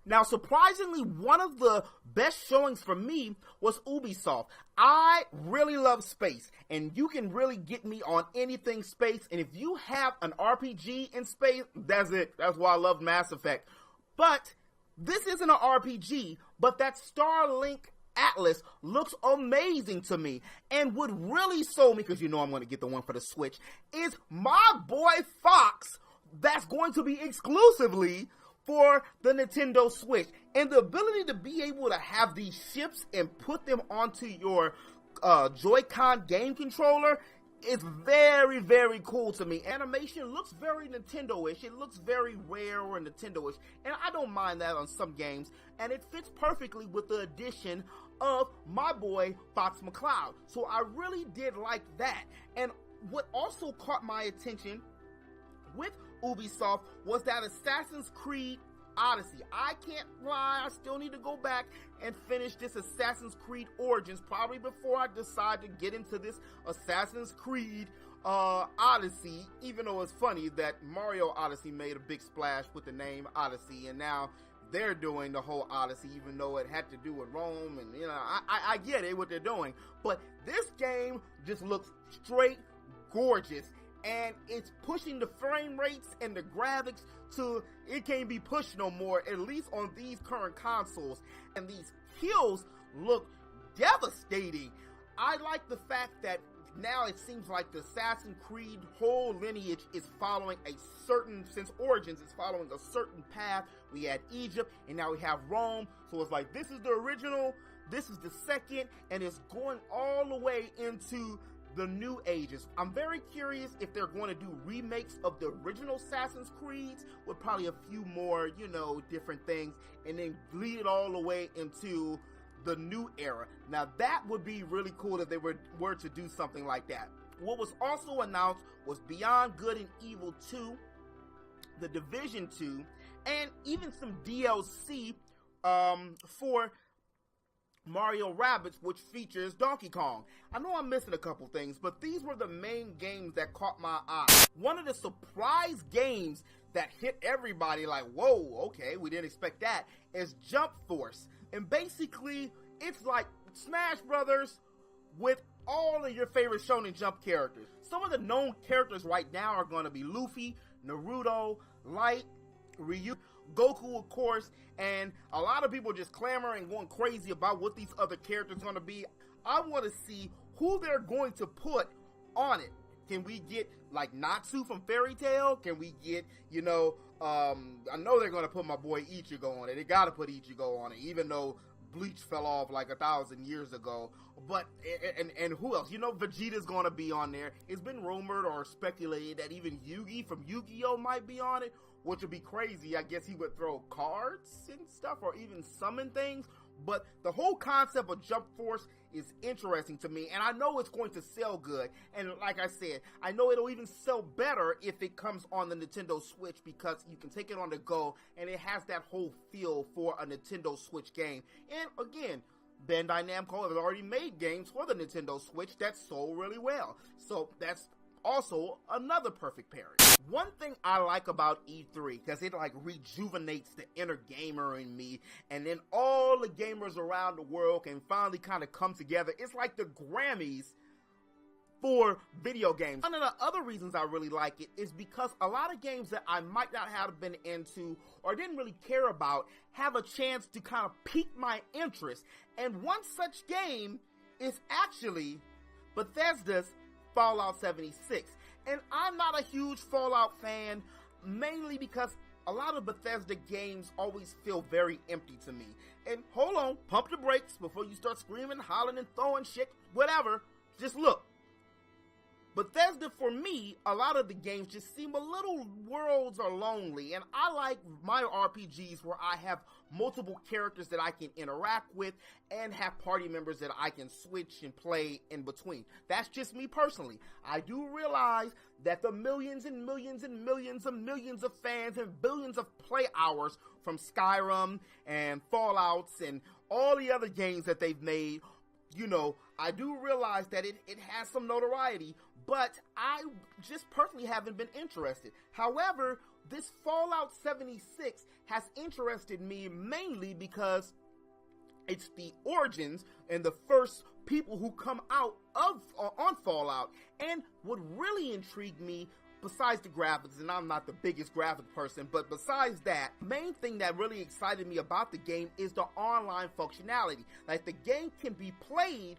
Now, surprisingly, one of the best showings for me was Ubisoft. I really love space, and you can really get me on anything space, and if you have an RPG in space, that's it. That's why I love Mass Effect. But this isn't an RPG, but that Starlink Atlas looks amazing to me, and what really sold me, because you know I'm going to get the one for the Switch, is my boy Fox that's going to be exclusively for the Nintendo Switch. And the ability to be able to have these ships and put them onto your Joy-Con game controller is very, very cool to me. Animation looks very Nintendo-ish. It looks very rare or Nintendo-ish, and I don't mind that on some games, and it fits perfectly with the addition of my boy Fox McCloud. So I really did like that. And what also caught my attention with Ubisoft was that Assassin's Creed Odyssey. I can't lie, I still need to go back and finish this Assassin's Creed Origins, probably before I decide to get into this Assassin's Creed Odyssey, even though it's funny that Mario Odyssey made a big splash with the name Odyssey, and now they're doing the whole Odyssey, even though it had to do with Rome, and you know, I get it, what they're doing, but this game just looks straight gorgeous, and it's pushing the frame rates and the graphics to, it can't be pushed no more, at least on these current consoles, and these hills look devastating. I like the fact that now it seems like the Assassin's Creed whole lineage is following a certain, since Origins, it's following a certain path. We had Egypt, and now we have Rome, so it's like, this is the original, this is the second, and it's going all the way into the new ages. I'm very curious if they're going to do remakes of the original Assassin's Creeds with probably a few more, you know, different things, and then lead it all the way into the new era. Now that would be really cool if they were to do something like that. What was also announced was Beyond Good and Evil 2, The Division 2, and even some DLC for Mario Rabbids, which features Donkey Kong. I know I'm missing a couple things, but these were the main games that caught my eye. One of the surprise games that hit everybody like, whoa, okay, we didn't expect that, is Jump Force. And basically, it's like Smash Brothers with all of your favorite Shonen Jump characters. Some of the known characters right now are going to be Luffy, Naruto, Light, Ryu, Goku, of course, and a lot of people just clamoring and going crazy about what these other characters are going to be. I want to see who they're going to put on it. Can we get, like, Natsu from Fairy Tail? Can we get, you know, I know they're going to put my boy Ichigo on it. They got to put Ichigo on it, even though Bleach fell off like 1,000 years ago. But, and who else? You know, Vegeta's going to be on there. It's been rumored or speculated that even Yugi from Yu-Gi-Oh! Might be on it, which would be crazy. I guess he would throw cards and stuff or even summon things. But the whole concept of Jump Force is interesting to me, and I know it's going to sell good. And like I said, I know it'll even sell better if it comes on the Nintendo Switch, because you can take it on the go, and it has that whole feel for a Nintendo Switch game. And again, Bandai Namco has already made games for the Nintendo Switch that sold really well. So that's also another perfect pairing. One thing I like about E3, because it like rejuvenates the inner gamer in me, and then all the gamers around the world can finally kind of come together. It's like the Grammys for video games. One of the other reasons I really like it is because a lot of games that I might not have been into or didn't really care about have a chance to kind of pique my interest. And one such game is actually Bethesda's Fallout 76. And I'm not a huge Fallout fan, mainly because a lot of Bethesda games always feel very empty to me. And hold on, pump the brakes before you start screaming, hollering, and throwing shit, whatever. Just look. Bethesda, for me, a lot of the games just seem a little worlds are lonely, and I like my RPGs where I have multiple characters that I can interact with and have party members that I can switch and play in between. That's just me personally. I do realize that the millions and millions and millions and millions of fans and billions of play hours from Skyrim and Fallouts and all the other games that they've made, you know, I do realize that it has some notoriety, but I just personally haven't been interested. However, this Fallout 76 has interested me mainly because it's the origins and the first people who come out of on Fallout. And what really intrigued me, besides the graphics, and I'm not the biggest graphic person, but besides that, main thing that really excited me about the game is the online functionality. Like, the game can be played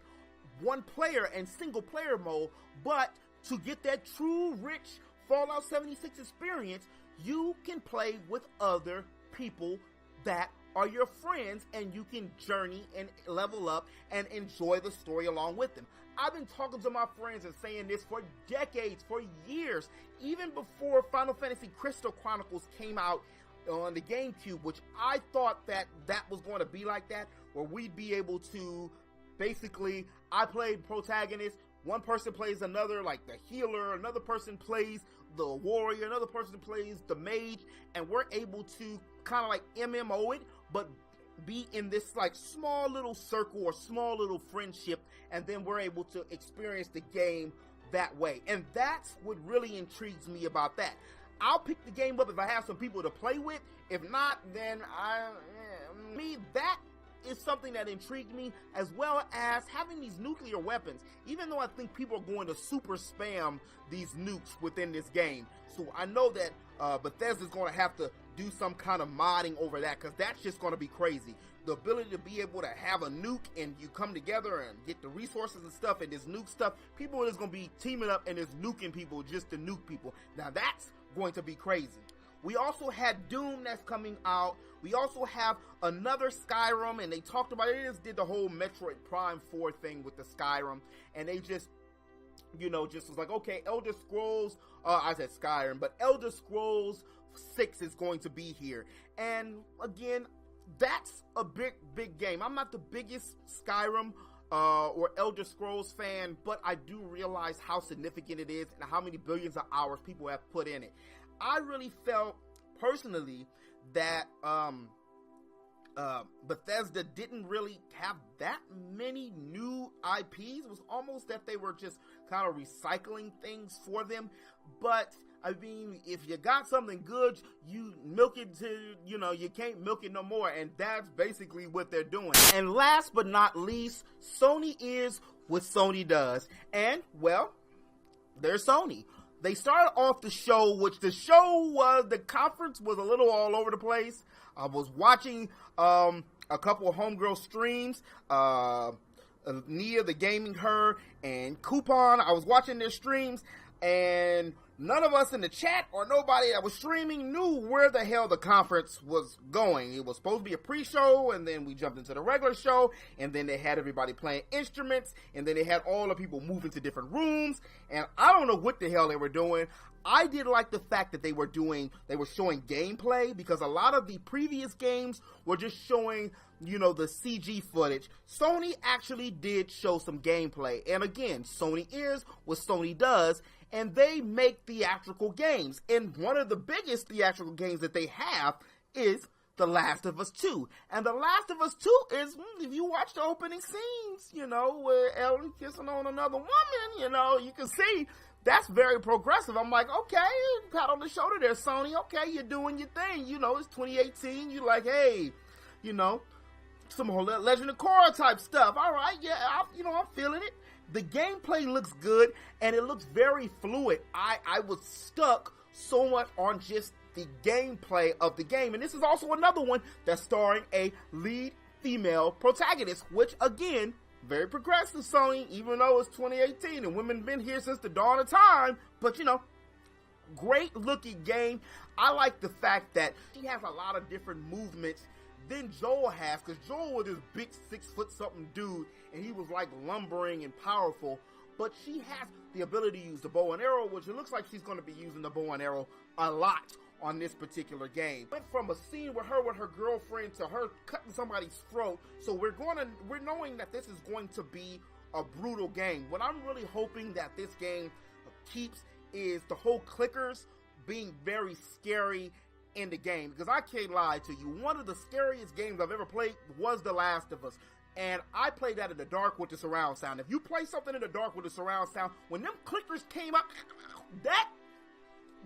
one player and single player mode, but to get that true rich Fallout 76 experience, you can play with other people that are your friends, and you can journey and level up and enjoy the story along with them. I've been talking to my friends and saying this for decades, for years, even before Final Fantasy Crystal Chronicles came out on the GameCube, which I thought that was going to be like that, where we'd be able to basically, I played protagonist, one person plays another, like the healer, another person plays the warrior, another person plays the mage, and we're able to kind of like MMO it, but be in this like small little circle or small little friendship, and then we're able to experience the game that way. And that's what really intrigues me about that. I'll pick the game up if I have some people to play with. If not, then that is something that intrigued me, as well as having these nuclear weapons, even though I think people are going to super spam these nukes within this game. So I know that Bethesda's going to have to do some kind of modding over that, because that's just going to be crazy. The ability to be able to have a nuke and you come together and get the resources and stuff, and this nuke stuff, people are just going to be teaming up and just nuking people just to nuke people. Now that's going to be crazy. We also had Doom that's coming out. We also have another Skyrim, and they talked about it. They just did the whole Metroid Prime 4 thing with the Skyrim, and they just, just was like, okay, Elder Scrolls, I said Skyrim, but Elder Scrolls 6 is going to be here. And again, that's a big game. I'm not the biggest Skyrim or Elder Scrolls fan, but I do realize how significant it is and how many billions of hours people have put in it. I really felt personally that Bethesda didn't really have that many new IPs. It was almost that they were just kind of recycling things for them. But I mean, if you got something good, you milk it to, you can't milk it no more. And that's basically what they're doing. And last but not least, Sony is what Sony does. And, well, they're Sony. They started off the show, which the conference was a little all over the place. I was watching a couple of homegirl streams, Nia, the Gaming Her, and Coupon. I was watching their streams, and none of us in the chat or nobody that was streaming knew where the hell the conference was going. It was supposed to be a pre-show, and then we jumped into the regular show, and then they had everybody playing instruments, and then they had all the people moving to different rooms, and I don't know what the hell they were doing. I did like the fact that they were showing gameplay, because a lot of the previous games were just showing, the CG footage. Sony actually did show some gameplay, and again, Sony is what Sony does, and they make theatrical games. And one of the biggest theatrical games that they have is The Last of Us 2. And The Last of Us 2 is, if you watch the opening scenes, where Ellie kissing on another woman, you can see that's very progressive. I'm like, okay, pat on the shoulder there, Sony. Okay, you're doing your thing. It's 2018. You're like, hey, some whole Legend of Korra type stuff. All right, yeah, I'm feeling it. The gameplay looks good, and it looks very fluid. I was stuck so much on just the gameplay of the game. And this is also another one that's starring a lead female protagonist, which, again, very progressive, Sony, even though it's 2018 and women been here since the dawn of time. But, great looking game. I like the fact that she has a lot of different movements than Joel has, because Joel was this big 6-foot-something dude, and he was like lumbering and powerful, but she has the ability to use the bow and arrow, which it looks like she's going to be using the bow and arrow a lot on this particular game. Went from a scene with her girlfriend to her cutting somebody's throat, so we're knowing that this is going to be a brutal game. What I'm really hoping that this game keeps is the whole clickers being very scary in the game, because I can't lie to you, one of the scariest games I've ever played was The Last of Us, and I played that in the dark with the surround sound. If you play something in the dark with the surround sound, when them clickers came up, that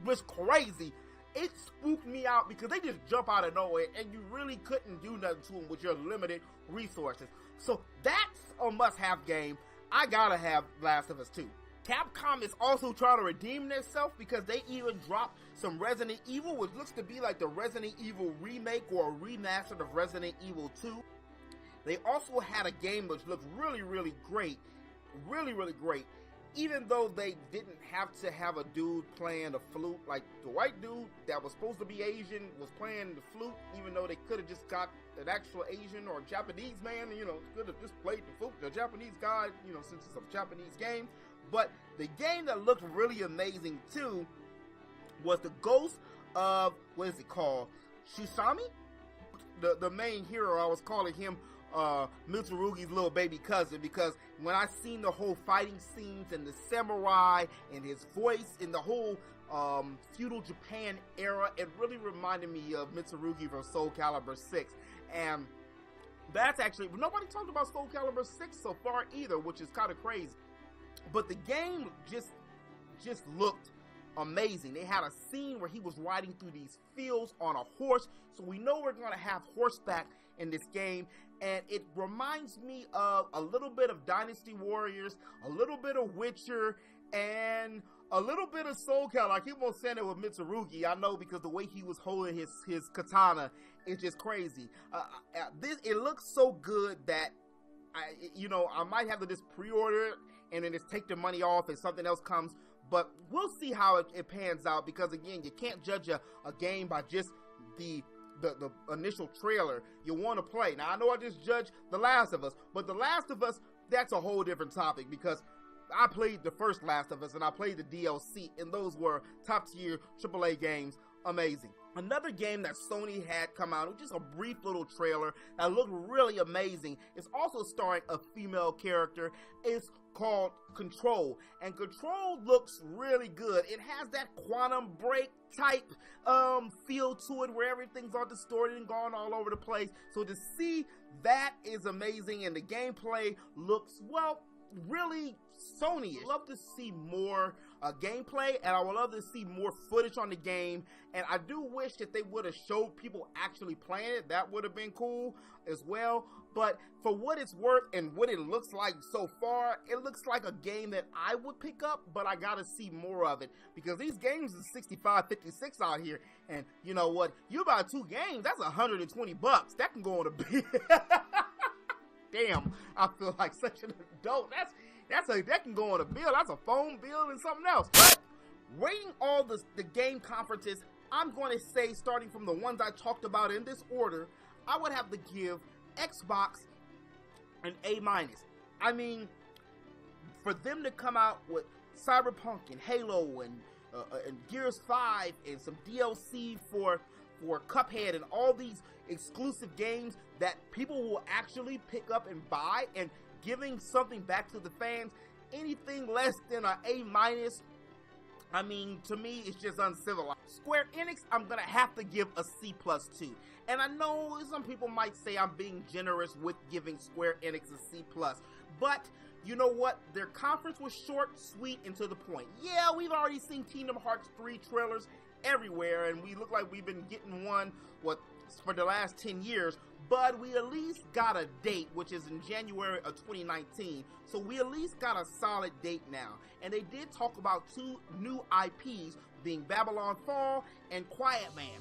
was crazy. it spooked me out because they just jump out of nowhere and you really couldn't do nothing to them with your limited resources. So that's a must-have game. I gotta have Last of Us 2. Capcom is also trying to redeem themselves because they even dropped some Resident Evil, which looks to be like the Resident Evil remake or a remaster of Resident Evil 2. They also had a game which looked really, really great. Really, really great. Even though they didn't have to have a dude playing the flute, like the white dude that was supposed to be Asian was playing the flute, even though they could have just got an actual Asian or Japanese man, could have just played the flute, the Japanese guy, since it's a Japanese game. But the game that looked really amazing too was the Ghost of, what is it called? Shusami? The main hero, I was calling him Mitsurugi's little baby cousin, because when I seen the whole fighting scenes and the samurai and his voice in the whole feudal Japan era, it really reminded me of Mitsurugi from Soul Calibur 6. And that's actually, nobody talked about Soul Calibur 6 so far either, which is kind of crazy. But the game just looked amazing. They had a scene where he was riding through these fields on a horse, so we know we're going to have horseback in this game, and it reminds me of a little bit of Dynasty Warriors, a little bit of Witcher, and a little bit of Soul Calibur. I keep on saying it with Mitsurugi, I know, because the way he was holding his katana is just crazy. It looks so good that I might have to just pre-order it and then just take the money off and something else comes. But we'll see how it pans out, because again, you can't judge a game by just the initial trailer. You want to play. Now, I know I just judged The Last of Us, but The Last of Us, that's a whole different topic, because I played the first Last of Us and I played the DLC, and those were top tier AAA games. Amazing. Another game that Sony had come out, just a brief little trailer that looked really amazing. It's also starring a female character. It's called Control, and Control looks really good. It has that Quantum Break type feel to it, where everything's all distorted and gone all over the place. So to see that is amazing, and the gameplay looks, well, really Sony-ish. I'd love to see more gameplay, and I would love to see more footage on the game, and I do wish that they would have showed people actually playing it. That would have been cool as well. But for what it's worth and what it looks like so far, it looks like a game that I would pick up, but I gotta see more of it, because these games are $65, $56 out here, and you know what? You buy 2 games, that's $120. That can go on a bill. Damn, I feel like such an adult. That can go on a bill. That's a phone bill and something else. But rating all the game conferences, I'm going to say, starting from the ones I talked about in this order, I would have to give Xbox an A-. I mean, for them to come out with Cyberpunk and Halo and Gears 5 and some DLC for Cuphead and all these exclusive games that people will actually pick up and buy, and giving something back to the fans, anything less than an A-, I mean, to me, it's just uncivilized. Square Enix, I'm gonna have to give a C+ too. And I know some people might say I'm being generous with giving Square Enix a C+, but you know what? Their conference was short, sweet, and to the point. Yeah, we've already seen Kingdom Hearts 3 trailers everywhere, and we look like we've been getting one, for the last 10 years, but we at least got a date, which is in January of 2019, so we at least got a solid date now. And they did talk about 2 new IPs, being Babylon Fall and Quiet Man,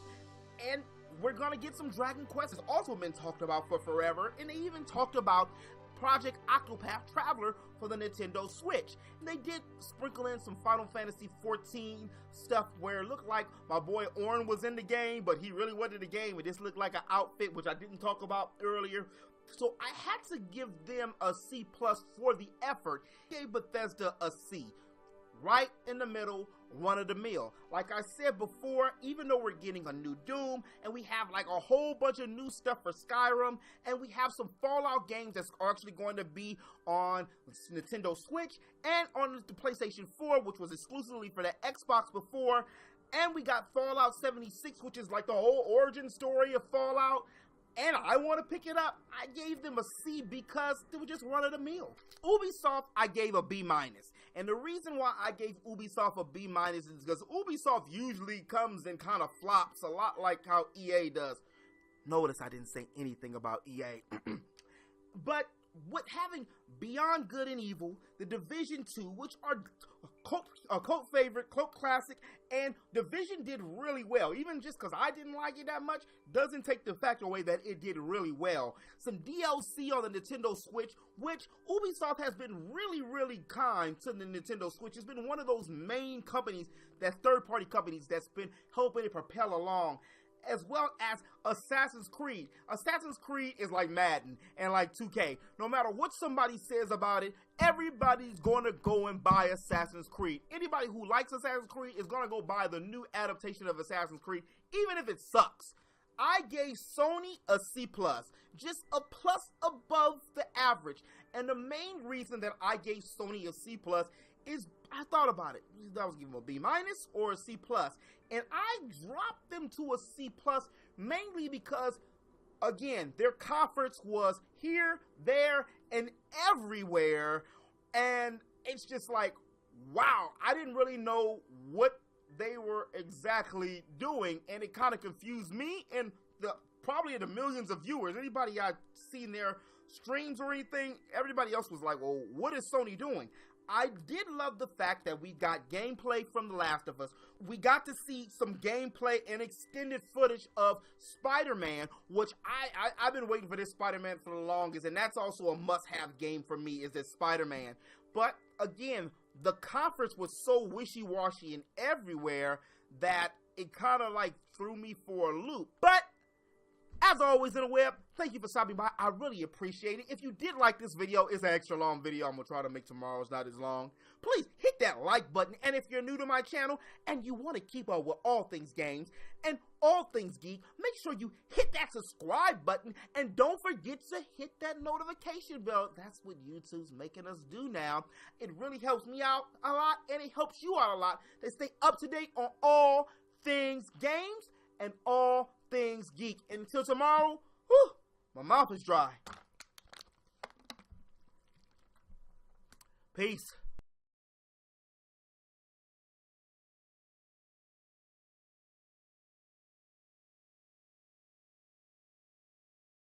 and we're gonna get some Dragon Quest. It's also been talked about for forever, and they even talked about Project Octopath Traveler for the Nintendo Switch. And they did sprinkle in some Final Fantasy XIV stuff where it looked like my boy Orn was in the game, but he really wasn't in the game. It just looked like an outfit, which I didn't talk about earlier. So I had to give them a C+ for the effort. Gave Bethesda a C. Right in the middle, run of the mill. Like I said before, even though we're getting a new Doom, and we have like a whole bunch of new stuff for Skyrim, and we have some Fallout games that's actually going to be on Nintendo Switch and on the PlayStation 4, which was exclusively for the Xbox before, and we got Fallout 76, which is like the whole origin story of Fallout. and I want to pick it up. I gave them a C because they were just run of the mill. Ubisoft, I gave a B-. And the reason why I gave Ubisoft a B- is because Ubisoft usually comes and kind of flops a lot like how EA does. Notice I didn't say anything about EA. But with having Beyond Good and Evil, The Division 2, which are a cult favorite, cult classic, and Division did really well. Even just because I didn't like it that much, doesn't take the fact away that it did really well. Some DLC on the Nintendo Switch, which Ubisoft has been really, really kind to the Nintendo Switch. It's been one of those main companies, that third-party companies, that's been helping it propel along. As well as Assassin's Creed. Assassin's Creed is like Madden and like 2K. No matter what somebody says about it, everybody's going to go and buy Assassin's Creed. Anybody who likes Assassin's Creed is going to go buy the new adaptation of Assassin's Creed, even if it sucks. I gave Sony a C+, just a plus above the average. And the main reason that I gave Sony a C+ is I thought about it. I was giving them a B- or a C+. And I dropped them to a C+ mainly because, again, their conference was here, there, and everywhere. And it's just like, wow, I didn't really know what they were exactly doing. And it kind of confused me and probably the millions of viewers. Anybody I've seen their streams or anything, everybody else was like, well, what is Sony doing? I did love the fact that we got gameplay from The Last of Us. We got to see some gameplay and extended footage of Spider-Man, which I've been waiting for this Spider-Man for the longest, and that's also a must-have game for me, is this Spider-Man. But again, the conference was so wishy-washy and everywhere that it kind of like threw me for a loop. But as always in the web, thank you for stopping by. I really appreciate it. If you did like this video, it's an extra long video. I'm going to try to make tomorrow's not as long. Please hit that like button. And if you're new to my channel and you want to keep up with all things games and all things geek, make sure you hit that subscribe button. And don't forget to hit that notification bell. That's what YouTube's making us do now. It really helps me out a lot and it helps you out a lot to stay up to date on all things games and all things geek. Until tomorrow, whew, my mouth is dry. Peace.